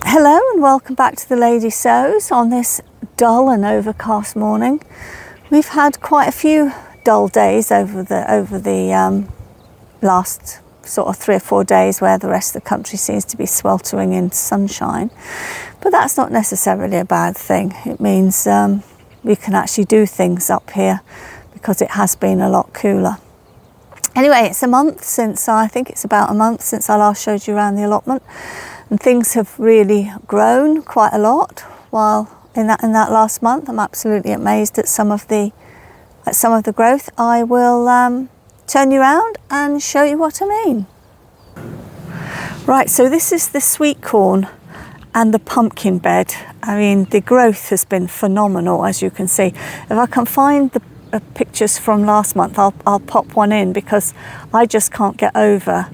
Hello and welcome back to the Lady Sows on this dull and overcast morning. We've had quite a few dull days over the last sort of 3 or 4 days where the rest of the country seems to be sweltering in sunshine, but that's not necessarily a bad thing. It means we can actually do things up here because it has been a lot cooler. Anyway, it's I think it's about a month since I last showed you around the allotment, and things have really grown quite a lot. While in that last month, I'm absolutely amazed at some of the growth. I will turn you around and show you what I mean. Right, so this is the sweet corn and the pumpkin bed. I mean, the growth has been phenomenal, as you can see. If I can find the pictures from last month, I'll pop one in, because I just can't get over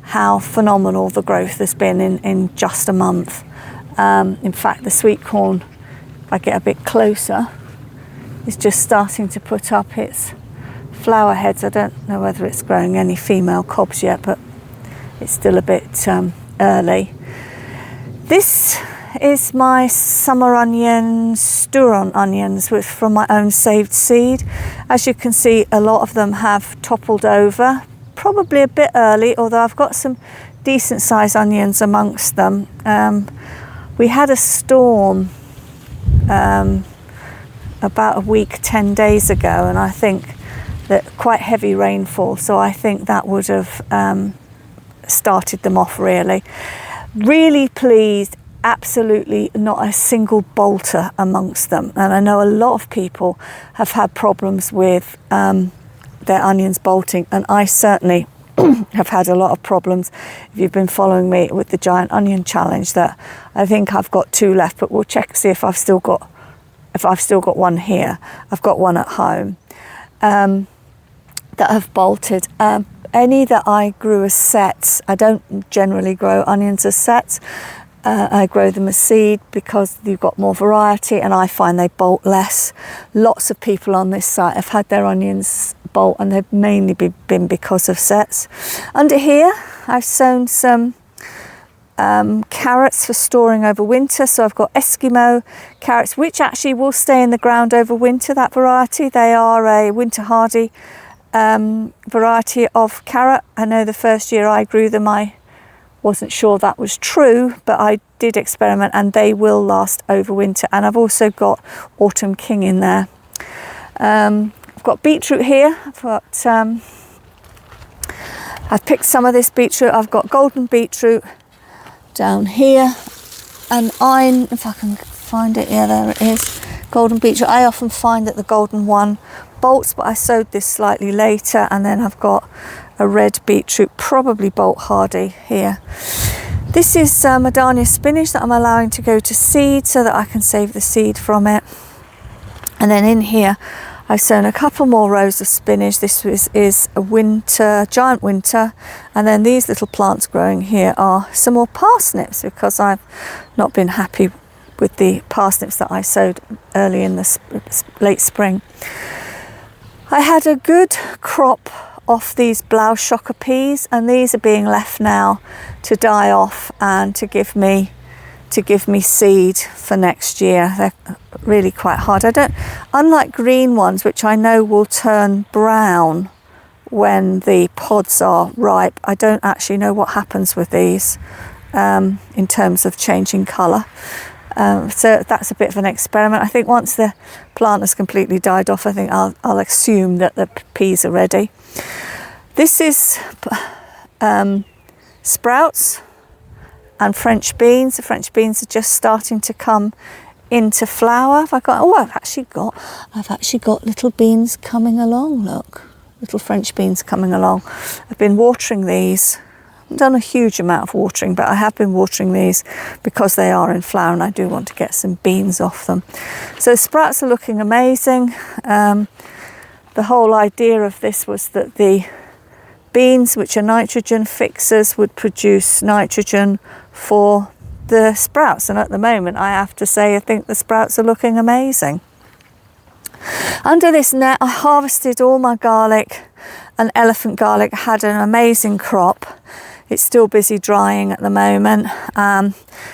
how phenomenal the growth has been in just a month. In fact, the sweet corn, if I get a bit closer, is just starting to put up its flower heads. I don't know whether it's growing any female cobs yet, but it's still a bit early. This is my summer onions, Sturon onions, from my own saved seed. As you can see, a lot of them have toppled over, probably a bit early, although I've got some decent sized onions amongst them. We had a storm about a week, 10 days ago, and I think that quite heavy rainfall, so I think that would have started them off really. Really pleased. Absolutely not a single bolter amongst them, and I know a lot of people have had problems with their onions bolting, and I certainly have had a lot of problems. If you've been following me with the giant onion challenge, that I think I've got 2 left, but we'll check, see if I've still got one here. I've got one at home that have bolted. Any that I grew as sets, I don't generally grow onions as sets. I grow them as seed because you've got more variety, and I find they bolt less. Lots of people on this site have had their onions bolt, and they've mainly been because of sets. Under here, I've sown some carrots for storing over winter. So I've got Eskimo carrots, which actually will stay in the ground over winter, that variety. They are a winter hardy variety of carrot. I know the first year I grew them, I wasn't sure that was true, but I did experiment, and they will last over winter. And I've also got Autumn King in there. I've got beetroot here. I've picked some of this beetroot. I've got golden beetroot down here, and if I can find it, yeah, there it is. Golden beetroot. I often find that the golden one bolts, but I sowed this slightly later. And then I've got a red beetroot, probably bolt hardy here. This is Madania spinach that I'm allowing to go to seed so that I can save the seed from it. And then in here I've sown a couple more rows of spinach. This is a giant winter, and then these little plants growing here are some more parsnips, because I've not been happy with the parsnips that I sowed early in the late spring. I had a good crop off these blouse shocker peas, and these are being left now to die off and to give me seed for next year. They're really quite hard. Unlike green ones, which I know will turn brown when the pods are ripe, I don't actually know what happens with these in terms of changing colour. So that's a bit of an experiment. I think once the plant has completely died off, I think I'll assume that the peas are ready. This is sprouts and French beans. The French beans are just starting to come into flower. I've actually got little beans coming along. Look, little French beans coming along. I've been watering these. I've done a huge amount of watering, but I have been watering these because they are in flower, and I do want to get some beans off them. So the sprouts are looking amazing. The whole idea of this was that the beans, which are nitrogen fixers, would produce nitrogen for the sprouts, and at the moment I have to say I think the sprouts are looking amazing. Under this net I harvested all my garlic, and elephant garlic had an amazing crop. It's still busy drying at the moment.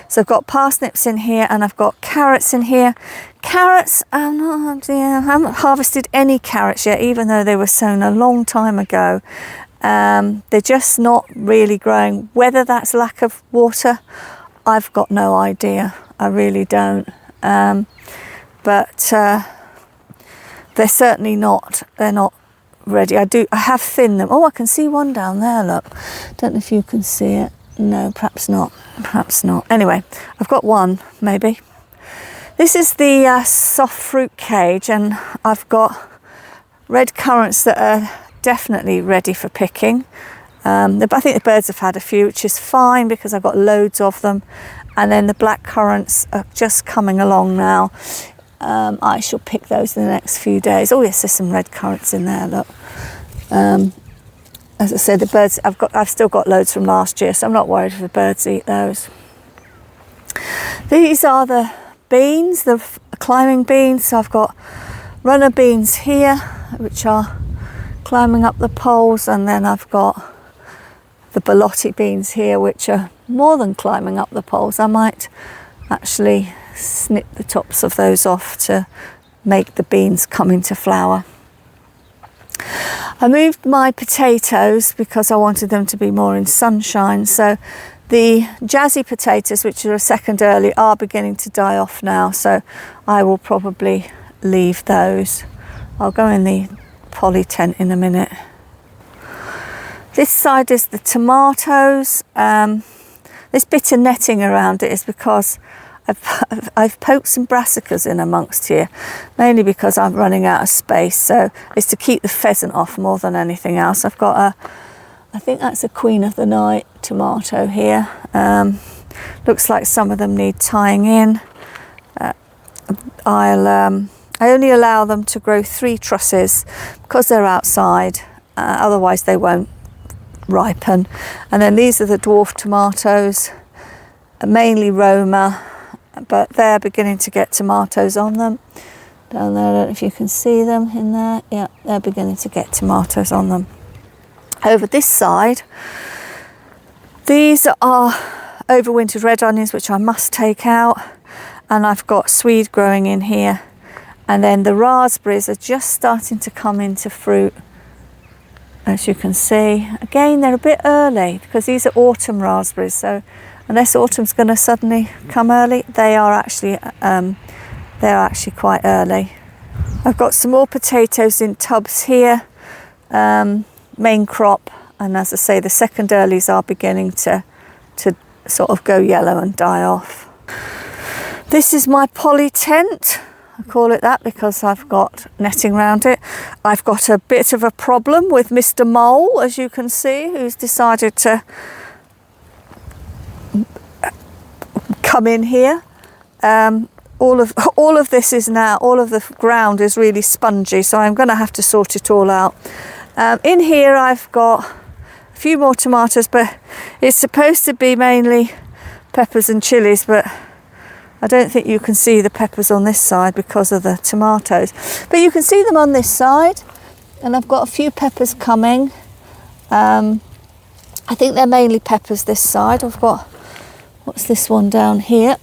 So I've got parsnips in here and I've got carrots in here. Carrots, I haven't harvested any carrots yet, even though they were sown a long time ago. They're just not really growing. Whether that's lack of water, I've got no idea. I really don't. But they're certainly not. They're not ready. I have thinned them. Oh, I can see one down there, look. Don't know if you can see it. No, perhaps not. Perhaps not. Anyway, I've got one, maybe. This is the soft fruit cage, and I've got red currants that are definitely ready for picking. I think the birds have had a few, which is fine because I've got loads of them. And then the black currants are just coming along now. I shall pick those in the next few days. Oh yes, there's some red currants in there, look. As I said, the birds, I've still got loads from last year, so I'm not worried if the birds eat those. These are the beans, the climbing beans. So I've got runner beans here, which are climbing up the poles, and then I've got the ballotti beans here, which are more than climbing up the poles. I might actually snip the tops of those off to make the beans come into flower. I moved my potatoes because I wanted them to be more in sunshine. So the jazzy potatoes, which are a second early, are beginning to die off now. So I will probably leave those. I'll go in the poly tent in a minute. This side is the tomatoes. This bit of netting around it is because I've poked some brassicas in amongst here, mainly because I'm running out of space. So it's to keep the pheasant off more than anything else. I've got I think that's a Queen of the Night tomato here. Looks like some of them need tying in. I only allow them to grow 3 trusses because they're outside. Otherwise they won't ripen. And then these are the dwarf tomatoes, mainly Roma, but they're beginning to get tomatoes on them. Down there, I don't know if you can see them in there. Yeah, they're beginning to get tomatoes on them. Over this side, these are overwintered red onions, which I must take out. And I've got swede growing in here. And then the raspberries are just starting to come into fruit, as you can see. Again, they're a bit early because these are autumn raspberries. So unless autumn's going to suddenly come early, they're actually quite early. I've got some more potatoes in tubs here, main crop, and as I say, the second earlies are beginning to sort of go yellow and die off. This is my poly tent. I call it that because I've got netting around it. I've got a bit of a problem with Mr. Mole, as you can see, who's decided to come in here. All of this is now, all of the ground is really spongy, so I'm going to have to sort it all out. In here I've got a few more tomatoes, but it's supposed to be mainly peppers and chilies, but I don't think you can see the peppers on this side because of the tomatoes. But you can see them on this side, and I've got a few peppers coming. I think they're mainly peppers this side. I've got, what's this one down here?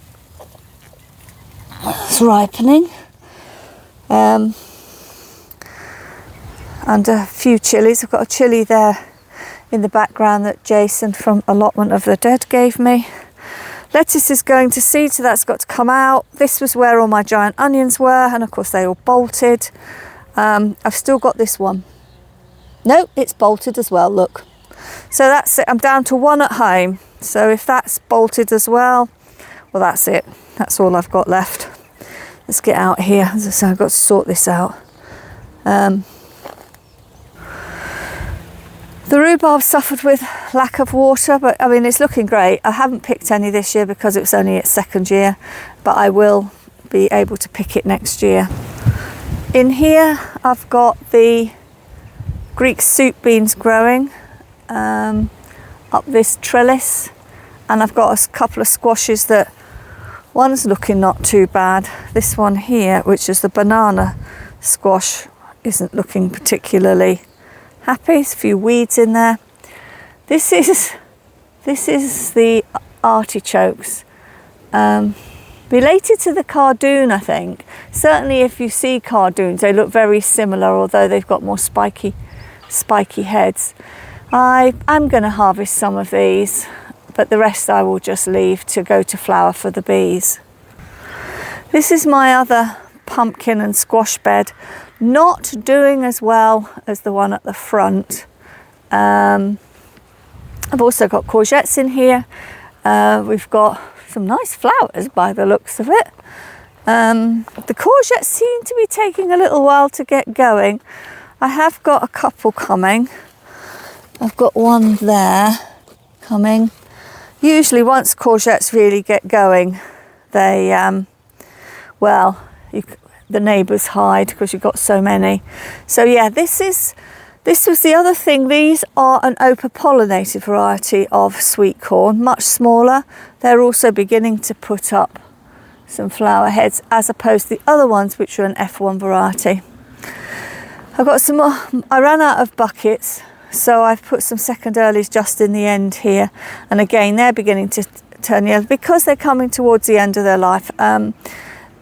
It's ripening. And a few chilies. I've got a chili there in the background that Jason from Allotment of the Dead gave me. Lettuce is going to seed, so that's got to come out. This was where all my giant onions were, and of course they all bolted. I've still got this one. No, it's bolted as well, look. So that's it, I'm down to one at home. So if that's bolted as well, well, that's it. That's all I've got left. Let's get out here. As I say, I've got to sort this out. The rhubarb suffered with lack of water, but I mean, it's looking great. I haven't picked any this year because it's only its second year, but I will be able to pick it next year. In here, I've got the Greek soup beans growing up this trellis, and I've got a couple of squashes that one's looking not too bad. This one here, which is the banana squash, isn't looking particularly happy. There's a few weeds in there. This is This is the artichokes. Related to the cardoon, I think. Certainly if you see cardoons, they look very similar, although they've got more spiky heads. I'm going to harvest some of these, but the rest I will just leave to go to flower for the bees. This is my other pumpkin and squash bed. Not doing as well as the one at the front. I've also got courgettes in here. We've got some nice flowers by the looks of it. The courgettes seem to be taking a little while to get going. I have got a couple coming. I've got one there coming. Usually once courgettes really get going, they, the neighbours hide because you've got so many. So yeah, this was the other thing. These are an open-pollinated variety of sweet corn, much smaller. They're also beginning to put up some flower heads as opposed to the other ones, which are an F1 variety. I've got some more. I ran out of buckets, so I've put some second earlies just in the end here. And again, they're beginning to turn yellow because they're coming towards the end of their life.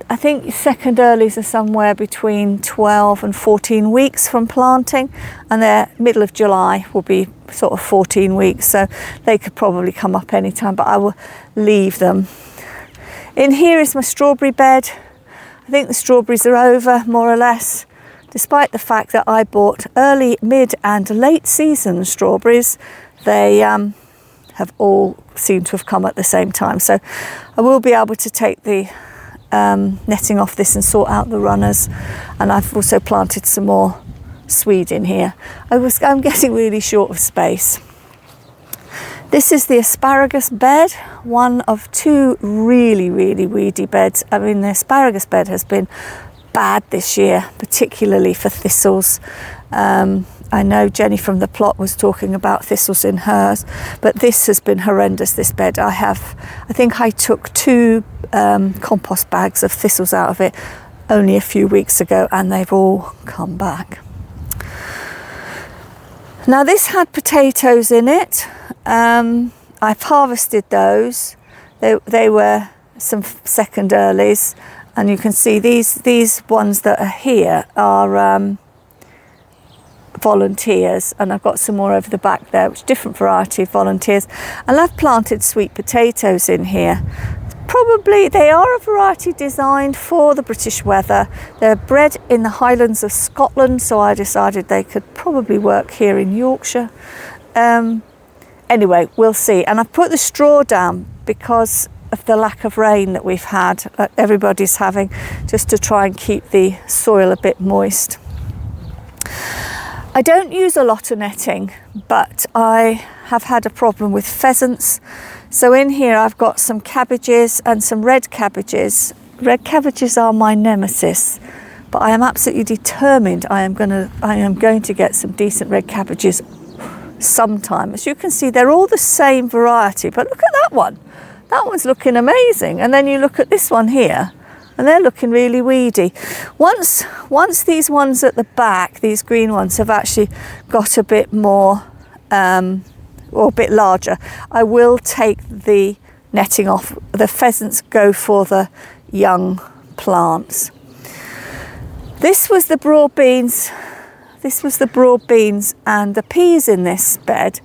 I think second earlies are somewhere between 12 and 14 weeks from planting, and their middle of July will be sort of 14 weeks, so they could probably come up anytime, but I will leave them. In here is my strawberry bed. I think the strawberries are over, more or less, despite the fact that I bought early, mid and late season strawberries. They have all seemed to have come at the same time, so I will be able to take the netting off this and sort out the runners. And I've also planted some more swede in here. I'm getting really short of space. This is the asparagus bed, one of two really weedy beds. I mean, the asparagus bed has been bad this year, particularly for thistles. I know Jenny from the plot was talking about thistles in hers, but this has been horrendous, this bed. I think I took 2 compost bags of thistles out of it only a few weeks ago, and they've all come back. Now this had potatoes in it. I've harvested those. They were some second earlies, and you can see these ones that are here are volunteers, and I've got some more over the back there, which different variety of volunteers. And I've planted sweet potatoes in here. Probably they are a variety designed for the British weather. They're bred in the Highlands of Scotland, so I decided they could probably work here in Yorkshire. Anyway, we'll see. And I've put the straw down because of the lack of rain that we've had, that everybody's having, just to try and keep the soil a bit moist. I don't use a lot of netting, but I have had a problem with pheasants. So in here I've got some cabbages and some red cabbages. Red cabbages are my nemesis, but I am absolutely determined I am going to get some decent red cabbages sometime. As you can see, they're all the same variety, but look at that one. That one's looking amazing. And then you look at this one here, and they're looking really weedy. Once these ones at the back, these green ones, have actually got a bit more, or a bit larger, I will take the netting off. The pheasants go for the young plants. This was the broad beans. This was the broad beans and the peas in this bed.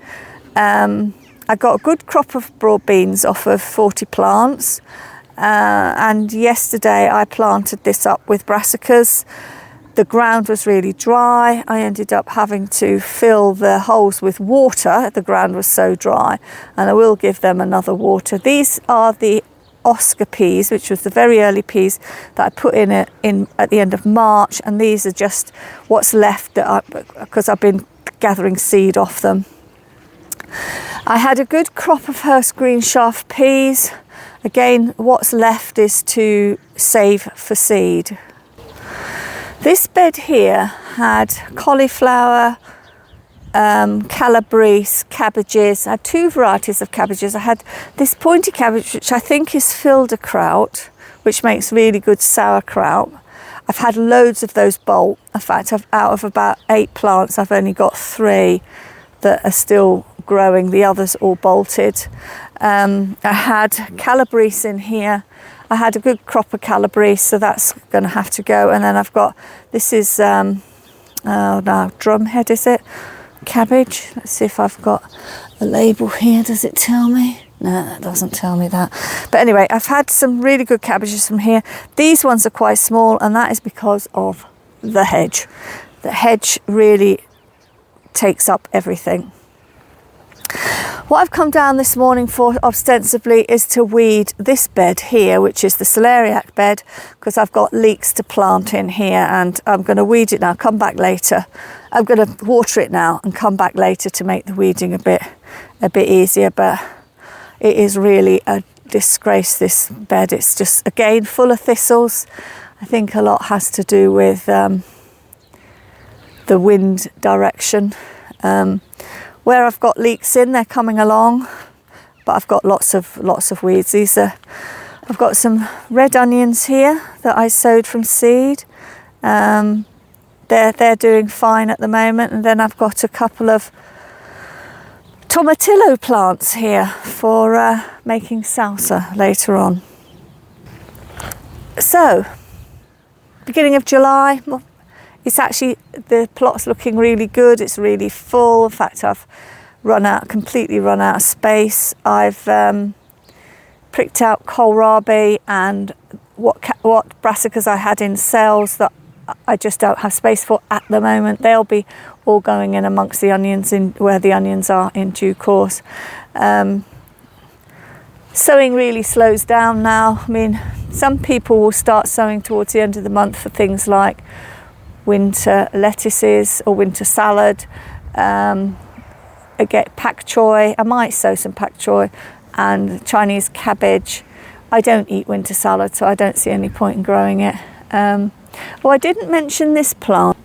I got a good crop of broad beans off of 40 plants. And yesterday I planted this up with brassicas. The ground was really dry. I ended up having to fill the holes with water. The ground was so dry, and I will give them another water. These are the Oscar peas, which was the very early peas that I put in at the end of March, and these are just what's left because I've been gathering seed off them. I had a good crop of Hurst green shaft peas. Again, what's left is to save for seed. This bed here had cauliflower, calabrese, cabbages. I had 2 varieties of cabbages. I had this pointy cabbage, which I think is filderkraut, which makes really good sauerkraut. I've had loads of those bolt. In fact, out of about 8 plants, I've only got 3 that are still growing, the others all bolted. I had calabrese in here. I had a good crop of calabrese, so that's going to have to go. And then I've got, this is, drumhead, is it? Cabbage. Let's see if I've got a label here. Does it tell me? No, it doesn't tell me that. But anyway, I've had some really good cabbages from here. These ones are quite small, and that is because of the hedge. The hedge really takes up everything. What I've come down this morning for ostensibly is to weed this bed here, which is the celeriac bed, because I've got leeks to plant in here, and I'm going to weed it now, come back later. I'm going to water it now and come back later to make the weeding a bit easier, but it is really a disgrace, this bed. It's just, again, full of thistles. I think a lot has to do with the wind direction. Where I've got leeks in, they're coming along, but I've got lots of weeds. I've got some red onions here that I sowed from seed. They're doing fine at the moment, and then I've got a couple of tomatillo plants here for making salsa later on. So, beginning of July. It's actually, the plot's looking really good. It's really full. In fact, I've completely run out of space. I've pricked out kohlrabi and what brassicas I had in cells that I just don't have space for at the moment. They'll be all going in amongst the onions, in where the onions are, in due course. Sowing really slows down now. I mean, some people will start sowing towards the end of the month for things like winter lettuces or winter salad. I get pak choy. I might sow some pak choy and Chinese cabbage. I don't eat winter salad, so I don't see any point in growing it. I didn't mention this plant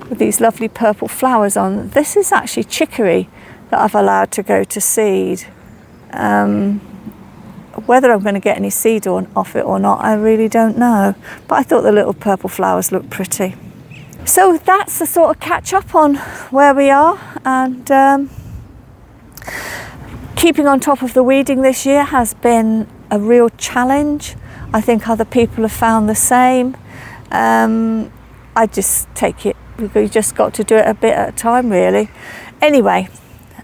with these lovely purple flowers on. This is actually chicory that I've allowed to go to seed. Whether I'm going to get any seed off it or not, I really don't know. But I thought the little purple flowers looked pretty. So that's the sort of catch up on where we are, and keeping on top of the weeding this year has been a real challenge. I think other people have found the same. I just take it, you just got to do it a bit at a time, really. Anyway,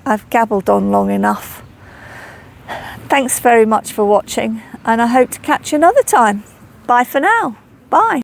I've gabbled on long enough. Thanks very much for watching, and I hope to catch you another time. Bye for now. Bye.